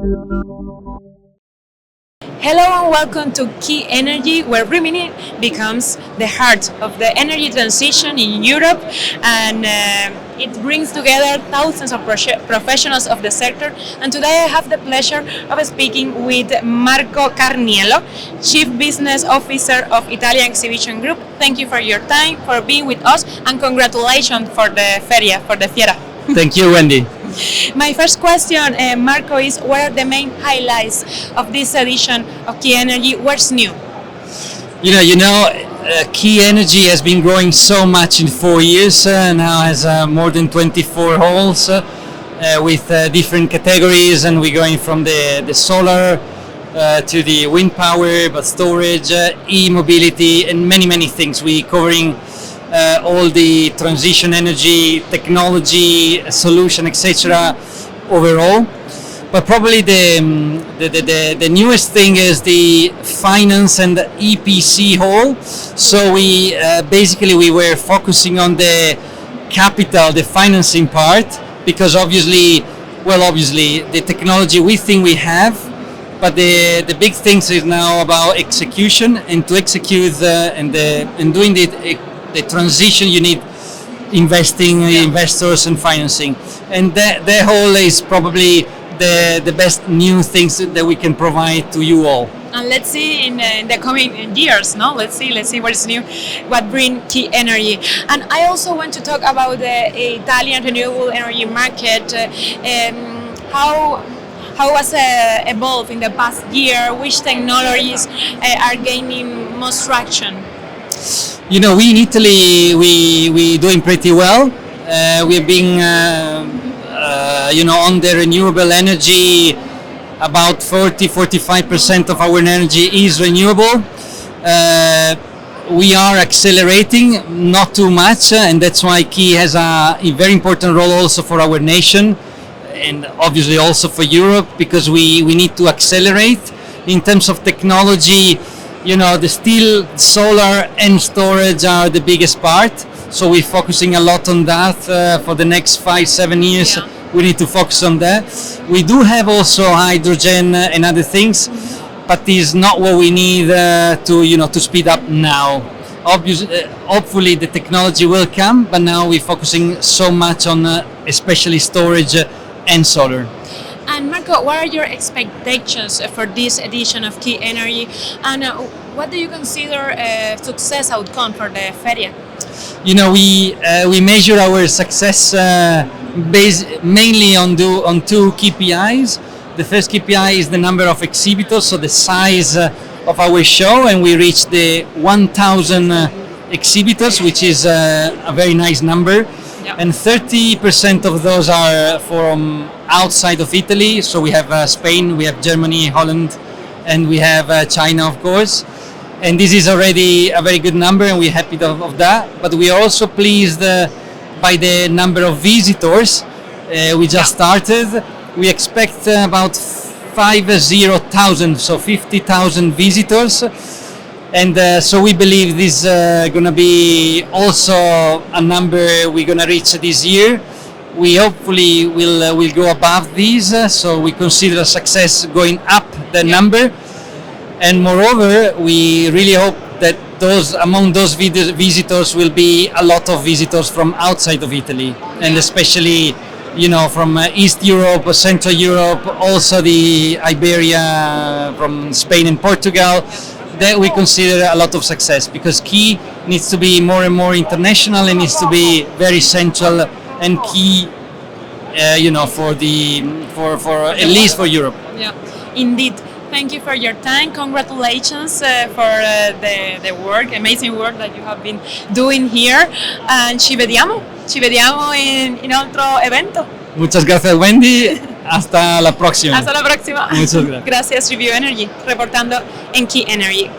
Hello and welcome to Key Energy, where Rimini becomes the heart of the energy transition in Europe, and it brings together thousands of professionals of the sector. And today I have the pleasure of speaking with Marco Carniello, Chief Business Officer of Italian Exhibition Group. Thank you for your time, for being with us, and congratulations for the Feria, for the Fiera. Thank you, Wendy. My first question, Marco, is what are the main highlights of this edition of Key Energy? What's new? Key Energy has been growing so much in 4 years. Now has more than 24 halls with different categories, and we're going from the solar to the wind power, but storage, e-mobility, and many things. We're covering all the transition energy, technology, solution, etc. overall. But probably the newest thing is the finance and the EPC hall. So we were focusing on the capital, the financing part, because obviously the technology we think we have, but the big things is now about execution, and to execute and doing the transition, you need investors and financing, and the whole is probably the best new things that we can provide to you all. And let's see in the coming years, no? Let's see what is new, what bring Key Energy. And I also want to talk about the Italian renewable energy market. How was evolved in the past year? Which technologies are gaining most traction? We in Italy, we doing pretty well. We've been, on the renewable energy, about 40-45% of our energy is renewable. We are accelerating, not too much, and that's why Key has a very important role also for our nation, and obviously also for Europe, because we need to accelerate in terms of technology. The steel, solar, and storage are the biggest part. So we're focusing a lot on that for the next 5-7 years. Yeah. We need to focus on that. We do have also hydrogen and other things, but it's not what we need to speed up now. Obviously, hopefully the technology will come, but now we're focusing so much on especially storage and solar. And Marco, what are your expectations for this edition of Key Energy, and what do you consider a success outcome for the Feria? We measure our success based mainly on two KPIs. The first KPI is the number of exhibitors, so the size of our show, and we reached the 1,000 exhibitors, which is a very nice number. Yep. And 30% of those are from outside of Italy. So we have Spain, we have Germany, Holland, and we have China, of course. And this is already a very good number, and we're happy of that. But we are also pleased by the number of visitors. We just started. We expect about 50,000, so 50,000 visitors. And so we believe this is going to be also a number we're going to reach this year. We hopefully will go above these, so we consider a success going up the number. And moreover, we really hope that among those visitors will be a lot of visitors from outside of Italy, and especially from East Europe, Central Europe, also the Iberia, from Spain and Portugal. That we consider a lot of success, because Key needs to be more and more international, and needs to be very central and key, for at least for Europe. Yeah, indeed. Thank you for your time. Congratulations for the work, amazing work that you have been doing here. And ci vediamo in otro evento. Muchas gracias, Wendy. Hasta la próxima. Hasta la próxima. Muchas gracias. Gracias, Review Energy, reportando en Key Energy.